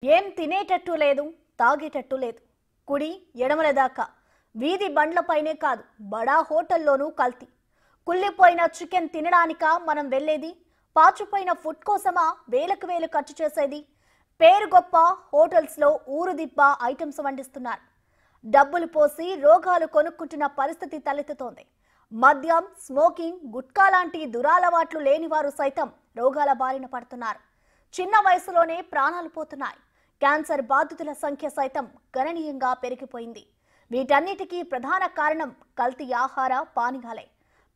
ఏం తినేటట్టు లేదు, తాగేటట్టు లేదు. కుడి ఎడమల దాకా వీధి బండ్లపైనే కాదు, బడా హోటల్లోనూ కల్తీ. కుళ్ళిపోయిన చికెన్ తినడానిక మనం వెళ్ళేది? పాచిపోయిన ఫుడ్ కోసమా వేలకు వేలు ఖర్చు చేసేది? పేరు గొప్ప హోటల్స్లో ఊరుదిబ్బ ఐటమ్స్ వండిస్తున్నారు. డబ్బులు పోసి రోగాలు కొనుక్కుంటున్న పరిస్థితి తలెత్తుతోంది. మద్యం, స్మోకింగ్, గుట్కా లాంటి దురాలవాట్లు లేని వారు సైతం రోగాల బారిన పడుతున్నారు. చిన్న వయసులోనే ప్రాణాలు పోతున్నాయి. క్యాన్సర్ బాధితుల సంఖ్య సైతం గణనీయంగా పెరిగిపోయింది. వీటన్నిటికీ ప్రధాన కారణం కల్తీ ఆహార పానీయాలే.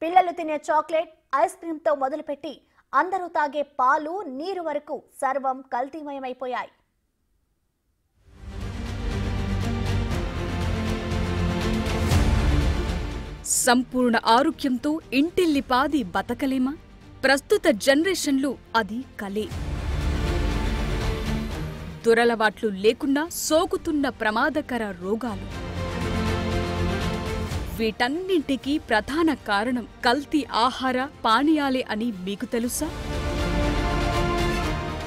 పిల్లలు తినే చాక్లెట్, ఐస్ క్రీమ్తో మొదలుపెట్టి అందరూ తాగే పాలు, నీరు వరకు సర్వం కల్తీమయమైపోయాయి. సంపూర్ణ ఆరోగ్యంతో ఇంటిల్లిపాది బతకలేమా? ప్రస్తుత జనరేషన్లో అది కలే. దురలవాట్లు లేకుండా సోకుతున్న ప్రమాదకర రోగాలు. వీటన్నింటికీ ప్రధాన కారణం కల్తీ ఆహార పానీయాలే అని మీకు తెలుసా?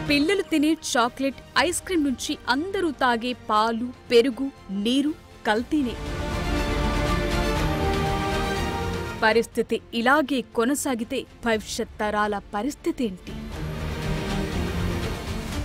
పిల్లలు తినే చాక్లెట్, ఐస్ క్రీం నుంచి అందరూ తాగే పాలు, పెరుగు, నీరు కల్తీనే. పరిస్థితి ఇలాగే కొనసాగితే భవిష్యత్ తరాల పరిస్థితి ఏంటి?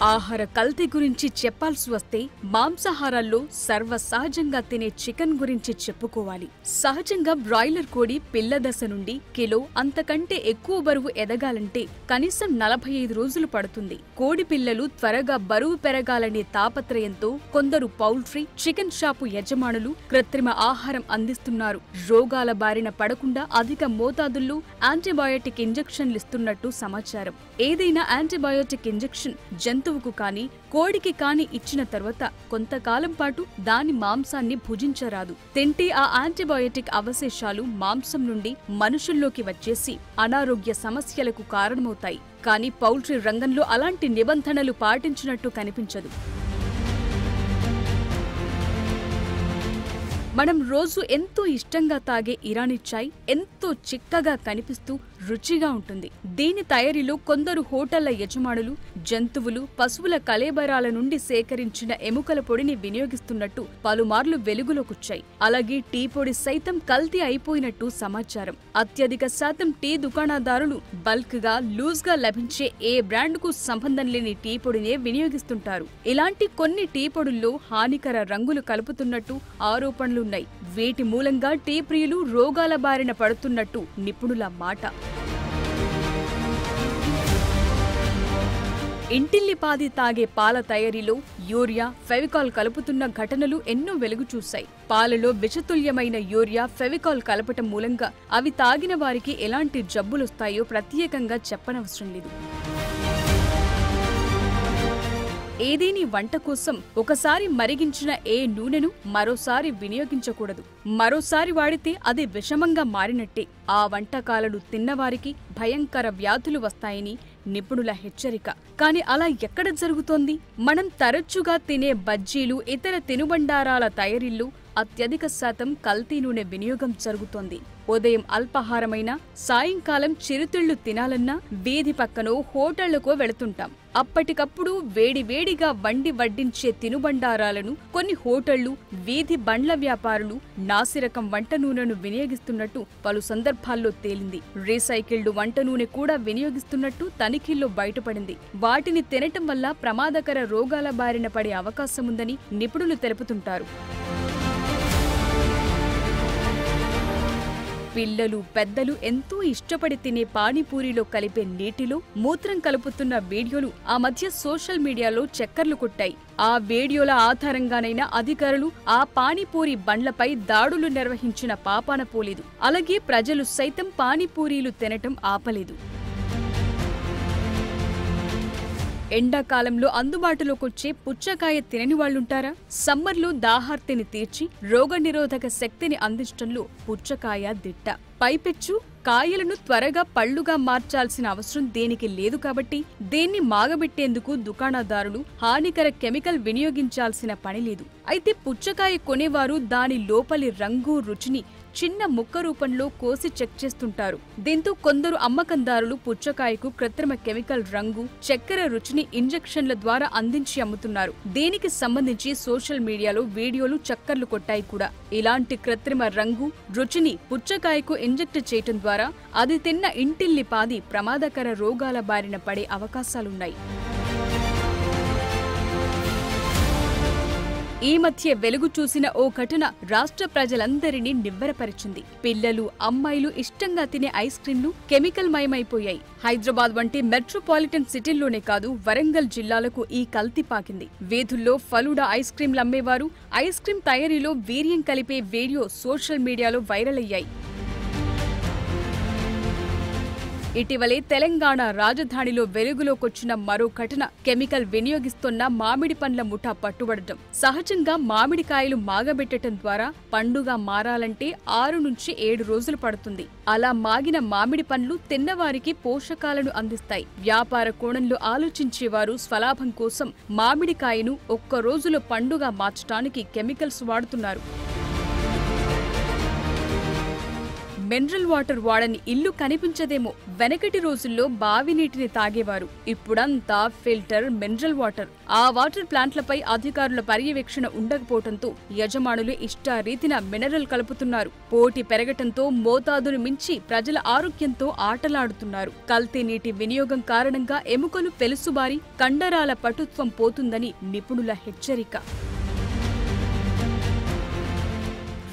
ఆహార కల్తీ గురించి చెప్పాల్సి వస్తే మాంసాహారాల్లో సర్వసహజంగా తినే చికెన్ గురించి చెప్పుకోవాలి. సహజంగా బ్రాయిలర్ కోడి పిల్ల దశ నుండి కిలో అంతకంటే ఎక్కువ బరువు ఎదగాలంటే కనీసం 45 రోజులు పడుతుంది. కోడి పిల్లలు త్వరగా బరువు పెరగాలనే తాపత్రయంతో కొందరు పౌల్ట్రీ, చికెన్ షాపు యజమానులు కృత్రిమ ఆహారం అందిస్తున్నారు. రోగాల బారిన పడకుండా అధిక మోతాదుల్లో యాంటీబయాటిక్ ఇంజెక్షన్లిస్తున్నట్టు సమాచారం. ఏదైనా యాంటీబయాటిక్ ఇంజెక్షన్ జంతువుకు కానీ కోడికి కానీ ఇచ్చిన తర్వాత కొంతకాలం పాటు దాని మాంసాన్ని భుజించరాదు. తింటే ఆ యాంటీబయాటిక్ అవశేషాలు మాంసం నుండి మనుషుల్లోకి వచ్చేసి అనారోగ్య సమస్యలకు కారణమవుతాయి. కానీ పౌల్ట్రీ రంగంలో అలాంటి నిబంధనలు పాటించినట్టు కనిపించదు. మనం రోజు ఎంతో ఇష్టంగా తాగే ఇరానీ చాయ్ ఎంతో చిక్కగా కనిపిస్తూ రుచిగా ఉంటుంది. దీని తయారీలో కొందరు హోటళ్ల యజమానులు జంతువులు, పశువుల కళేబరాల నుండి సేకరించిన ఎముకల పొడిని వినియోగిస్తున్నట్టు పలుమార్లు వెలుగులోకొచ్చాయి. అలాగే టీ పొడి సైతం కల్తీ అయిపోయినట్టు సమాచారం. అత్యధిక శాతం టీ దుకాణదారులు బల్క్ గా, లూజ్ గా లభించే ఏ బ్రాండ్కు సంబంధం లేని టీ పొడినే వినియోగిస్తుంటారు. ఇలాంటి కొన్ని టీ పొడుల్లో హానికర రంగులు కలుపుతున్నట్టు ఆరోపణలు ఉన్నాయి. వీటి మూలంగా టీ ప్రియులు రోగాల బారిన పడుతున్నట్టు నిపుణుల మాట. ఇంటిల్లిపాది తాగే పాల తయారీలో యూరియా, ఫెవికాల్ కలుపుతున్న ఘటనలు ఎన్నో వెలుగు చూశాయి. పాలలో విషతుల్యమైన యూరియా, ఫెవికాల్ కలపటం మూలంగా అవి తాగిన వారికి ఎలాంటి జబ్బులొస్తాయో ప్రత్యేకంగా చెప్పనవసరం లేదు. ఏదేని వంట కోసం ఒకసారి మరిగించిన ఏ నూనెను మరోసారి వినియోగించకూడదు. మరోసారి వాడితే అది విషమంగా మారినట్టే. ఆ వంటకాలను తిన్నవారికి భయంకర వ్యాధులు వస్తాయని నిపుణుల హెచ్చరిక. కానీ అలా ఎక్కడ జరుగుతోంది? మనం తరచుగా తినే బజ్జీలు, ఇతర తినుబండారాల తయారీల్లో అత్యధిక శాతం కల్తీ నూనె వినియోగం జరుగుతోంది. ఉదయం అల్పాహారమైనా, సాయంకాలం చిరుతిళ్లు తినాలన్నా వీధి పక్కనో హోటళ్లకో వెళుతుంటాం. అప్పటికప్పుడు వేడివేడిగా వండి వడ్డించే తినుబండారాలను కొన్ని హోటళ్లు, వీధి బండ్ల వ్యాపారులు నాసిరకం వంట నూనెను వినియోగిస్తున్నట్టు పలు సందర్భాల్లో తేలింది. రీసైకిల్డ్ వంట నూనె కూడా వినియోగిస్తున్నట్టు తనిఖీల్లో బయటపడింది. వాటిని తినటం వల్ల ప్రమాదకర రోగాల బారిన పడే అవకాశముందని నిపుణులు తెలుపుతుంటారు. పిల్లలు, పెద్దలు ఎంతో ఇష్టపడి తినే పానీపూరిలో కలిపే నీటిలో మూత్రం కలుపుతున్న వీడియోలు ఆ మధ్య సోషల్ మీడియాలో చక్కర్లు కొట్టాయి. ఆ వీడియోల ఆధారంగానైనా అధికారులు ఆ పానీపూరి బండ్లపై దాడులు నిర్వహించిన పాపాన పోలేదు. అలాగే ప్రజలు సైతం పానీపూరీలు తినటం ఆపలేదు. ఎండాకాలంలో అందుబాటులోకొచ్చే పుచ్చకాయ తినని వాళ్లుంటారా? సమ్మర్లో దాహార్తిని తీర్చి రోగనిరోధక శక్తిని అందించడంలో పుచ్చకాయ దిట్ట. పైపెచ్చు కాయలను త్వరగా పళ్లుగా మార్చాల్సిన అవసరం దేనికి లేదు కాబట్టి దీన్ని మాగబెట్టేందుకు దుకాణదారులు హానికర కెమికల్ వినియోగించాల్సిన పని లేదు. అయితే పుచ్చకాయ కొనేవారు దాని లోపలి రంగు, రుచిని చిన్న ముక్క రూపంలో కోసి చెక్ చేస్తుంటారు. దీంతో కొందరు అమ్మకందారులు పుచ్చకాయకు కృత్రిమ కెమికల్ రంగు, చక్కెర రుచిని ఇంజెక్షన్ల ద్వారా అందించి అమ్ముతున్నారు. దీనికి సంబంధించి సోషల్ మీడియాలో వీడియోలు చక్కర్లు కొట్టాయి కూడా. ఇలాంటి కృత్రిమ రంగు, రుచిని పుచ్చకాయకు ఇంజెక్ట్ చేయటం ద్వారా అది తిన్న ఇంటిల్లిపాది ప్రమాదకర రోగాల బారిన పడే అవకాశాలున్నాయి. ఈ మధ్య వెలుగు చూసిన ఓ ఘటన రాష్ట్ర ప్రజలందరినీ నివ్వెరపరిచింది. పిల్లలు, అమ్మాయిలు ఇష్టంగా తినే ఐస్ క్రీంలు కెమికల్ మయమైపోయాయి. హైదరాబాద్ వంటి మెట్రోపాలిటన్ సిటీల్లోనే కాదు, వరంగల్ జిల్లాలకు ఈ కల్తీ పాకింది. వీధుల్లో ఫలూడా ఐస్ క్రీంలు అమ్మేవారు ఐస్ క్రీం తయారీలో వీర్యం కలిపే వీడియో సోషల్ మీడియాలో వైరల్ అయ్యాయి. ఇటీవలే తెలంగాణ రాజధానిలో వెలుగులోకొచ్చిన మరో ఘటన కెమికల్ వినియోగిస్తున్న మామిడి పండ్ల ముఠా పట్టుబడటం. సహజంగా మామిడికాయలు మాగబెట్టడం ద్వారా పండుగ మారాలంటే 6 నుంచి 7 రోజులు పడుతుంది. అలా మాగిన మామిడి పండ్లు తిన్నవారికి పోషకాలను అందిస్తాయి. వ్యాపార కోణంలో ఆలోచించేవారు స్వలాభం కోసం మామిడికాయను ఒక్క రోజులో పండుగ మార్చడానికి కెమికల్స్ వాడుతున్నారు. మినరల్ వాటర్ వాడని ఇల్లు కనిపించదేమో. వెనకటి రోజుల్లో బావి నీటిని తాగేవారు. ఇప్పుడంతా ఫిల్టర్, మినరల్ వాటర్. ఆ వాటర్ ప్లాంట్లపై అధికారుల పర్యవేక్షణ ఉండకపోవడంతో యజమానులు ఇష్టారీతిన మినరల్ కలుపుతున్నారు. పోటీ పెరగటంతో మోతాదును మించి ప్రజల ఆరోగ్యంతో ఆటలాడుతున్నారు. కల్తీ నీటి వినియోగం కారణంగా ఎముకలు పెలుసుబారి కండరాల పటుత్వం పోతుందని నిపుణుల హెచ్చరిక.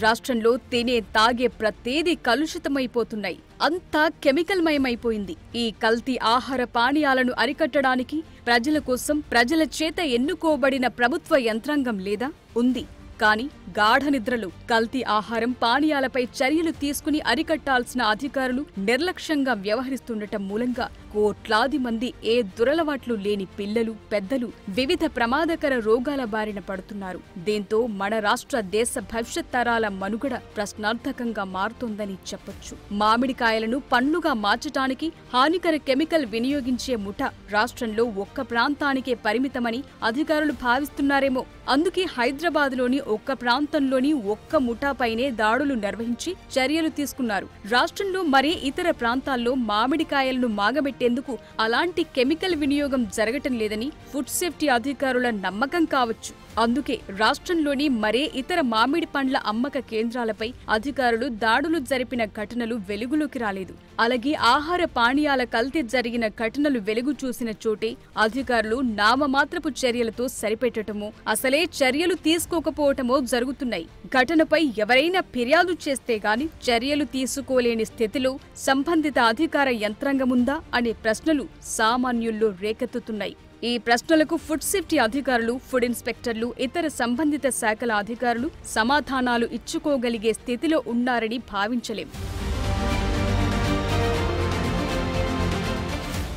రాష్ట్రంలో తినే, తాగే ప్రతేదీ కలుషితమైపోతున్నాయి. అంతా కెమికల్ మయమైపోయింది. ఈ కల్తీ ఆహార పానీయాలను అరికట్టడానికి ప్రజల కోసం, ప్రజల చేత ఎన్నుకోబడిన ప్రభుత్వ యంత్రాంగం లేదా? ఉంది. కానీ గాఢ నిద్రలో కల్తీ ఆహారం, పానీయాలపై చర్యలు తీసుకుని అరికట్టాల్సిన అధికారులు నిర్లక్ష్యంగా వ్యవహరిస్తుండటం మూలంగా కోట్లాది మంది ఏ దురలవాట్లు లేని పిల్లలు, పెద్దలు వివిధ ప్రమాదకర రోగాల బారిన పడుతున్నారు. దీంతో మన రాష్ట్ర, దేశ భవిష్యత్ తరాల మనుగడ ప్రశ్నార్థకంగా మారుతోందని చెప్పొచ్చు. మామిడికాయలను పండ్లుగా మార్చటానికి హానికర కెమికల్ వినియోగించే ముఠ రాష్ట్రంలో ఒక్క ప్రాంతానికే పరిమితమని అధికారులు భావిస్తున్నారేమో. అందుకే హైదరాబాద్లోని ఒక్క ప్రాంతంలోని ఒక్క ముఠాపైనే దాడులు నిర్వహించి చర్యలు తీసుకున్నారు. రాష్ట్రంలో మరే ఇతర ప్రాంతాల్లో మామిడికాయలను మాగబెట్టేందుకు అలాంటి కెమికల్ వినియోగం జరగటం లేదని ఫుడ్ సేఫ్టీ అధికారుల నమ్మకం కావచ్చు. అందుకే రాష్ట్రంలోని మరే ఇతర మామిడి పండ్ల అమ్మక కేంద్రాలపై అధికారులు దాడులు జరిపిన ఘటనలు వెలుగులోకి రాలేదు. అలాగే ఆహార పానీయాల కల్తీ జరిగిన ఘటనలు వెలుగు చూసిన చోటే అధికారులు నామమాత్రపు చర్యలతో సరిపెట్టటమో, అసలే చర్యలు తీసుకోకపోవటమో జరుగుతున్నాయి. ఘటనపై ఎవరైనా ఫిర్యాదు చేస్తే గాని చర్యలు తీసుకోలేని స్థితిలో సంబంధిత అధికార యంత్రాంగముందా అనే ప్రశ్నలు సామాన్యుల్లో రేకెత్తుతున్నాయి. ఈ ప్రశ్నలకు ఫుడ్ సేఫ్టీ అధికారులు, ఫుడ్ ఇన్స్పెక్టర్లు, ఇతర సంబంధిత శాఖల అధికారులు సమాధానాలు ఇచ్చుకోగలిగే స్థితిలో ఉన్నారని భావించలేం.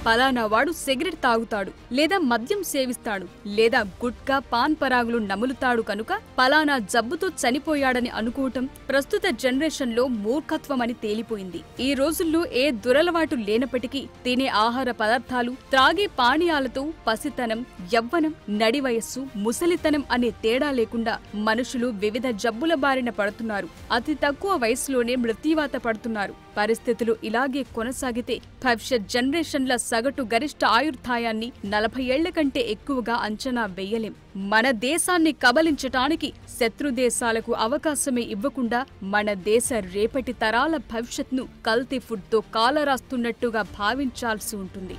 పలానా వాడు సిగరెట్ తాగుతాడు, లేదా మద్యం సేవిస్తాడు, లేదా గుట్కా, పాన్ పరాగులు నములుతాడు కనుక పలానా జబ్బుతో చనిపోయాడని అనుకోవటం ప్రస్తుత జనరేషన్లో మూర్ఖత్వమని తేలిపోయింది. ఈ రోజుల్లో ఏ దురలవాటు లేనప్పటికీ తినే ఆహార పదార్థాలు, త్రాగే పానీయాలతో పసితనం, యవ్వనం, నడి వయస్సు, ముసలితనం అనే తేడా లేకుండా మనుషులు వివిధ జబ్బుల బారిన పడుతున్నారు. అతి తక్కువ వయసులోనే మృత్యువాత పడుతున్నారు. పరిస్థితులు ఇలాగే కొనసాగితే భవిష్యత్ జనరేషన్ల సగటు గరిష్ట ఆయుర్దాయాన్ని 40 ఏళ్ల కంటే ఎక్కువగా అంచనా వేయలేం. మన దేశాన్ని కబలించటానికి శత్రు దేశాలకు అవకాశమే ఇవ్వకుండా మన దేశ రేపటి తరాల భవిష్యత్ను కల్తీ ఫుడ్తో కాలరాస్తున్నట్టుగా భావించాల్సి ఉంటుంది.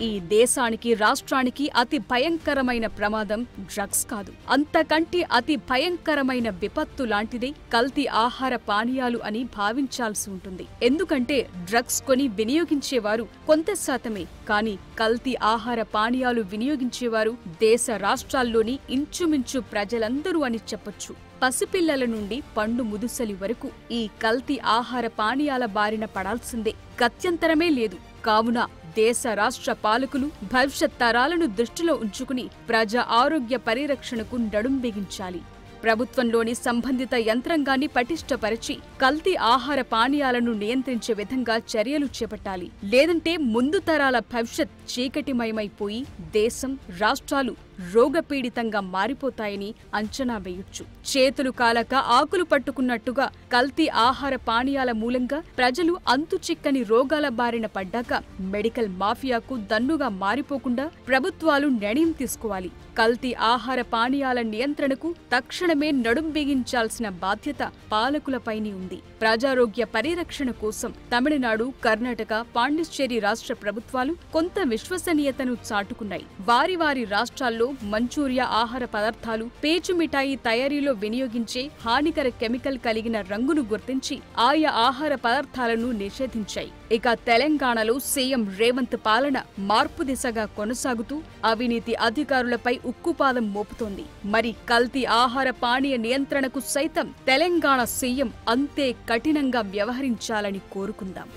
ఈ దేశానికి, రాష్ట్రానికి అతి భయంకరమైన ప్రమాదం డ్రగ్స్ కాదు, అంతకంటే అతి భయంకరమైన విపత్తు లాంటిదే కల్తీ ఆహార పానీయాలు అని భావించాల్సి ఉంటుంది. ఎందుకంటే డ్రగ్స్ కొని వినియోగించేవారు కొంత శాతమే, కానీ కల్తీ ఆహార పానీయాలు వినియోగించేవారు దేశ రాష్ట్రాల్లోని ఇంచుమించు ప్రజలందరూ అని చెప్పొచ్చు. పసిపిల్లల నుండి పండు ముదుసలి వరకు ఈ కల్తీ ఆహార పానీయాల బారిన పడాల్సిందే, గత్యంతరమే లేదు. కావున దేశ రాష్ట్ర పాలకులు భవిష్యత్ తరాలను దృష్టిలో ఉంచుకుని ప్రజా ఆరోగ్య పరిరక్షణకు నడుం బిగించాలి. ప్రభుత్వంలోని సంబంధిత యంత్రాంగాన్ని పటిష్టపరిచి కల్తీ ఆహార పానీయాలను నియంత్రించే విధంగా చర్యలు చేపట్టాలి. లేదంటే ముందు తరాల భవిష్యత్ చీకటిమయమైపోయి దేశం, రాష్ట్రాలు రోగపీడితంగా మారిపోతాయని అంచనా వేయొచ్చు. చేతులు కాలక ఆకులు పట్టుకున్నట్టుగా కల్తీ ఆహార పానీయాల మూలంగా ప్రజలు అంతుచిక్కని రోగాల బారిన పడ్డాక మెడికల్ మాఫియాకు దన్నుగా మారిపోకుండా ప్రభుత్వాలు నిర్ణయం తీసుకోవాలి. కల్తీ ఆహార పానీయాల నియంత్రణకు తక్షణమే నడుం బిగించాల్సిన బాధ్యత పాలకులపైనే ఉంది. ప్రజారోగ్య పరిరక్షణ కోసం తమిళనాడు, కర్ణాటక, పాండిచ్చేరి రాష్ట్ర ప్రభుత్వాలు కొంత విశ్వసనీయతను చాటుకున్నాయి. వారి రాష్ట్రాల్లో మంచూరియా ఆహార పదార్థాలు, పేచు మిఠాయి తయారీలో వినియోగించే హానికర కెమికల్ కలిగిన రంగును గుర్తించి ఆయా ఆహార పదార్థాలను నిషేధించాయి. ఇక తెలంగాణలో సీఎం రేవంత్ పాలన మార్పు దిశగా కొనసాగుతూ అవినీతి అధికారులపై ఉక్కుపాదం మోపుతోంది. మరి కల్తీ ఆహార పానీయ నియంత్రణకు సైతం తెలంగాణ సీఎం అంతే కఠినంగా వ్యవహరించాలని కోరుకుందాం.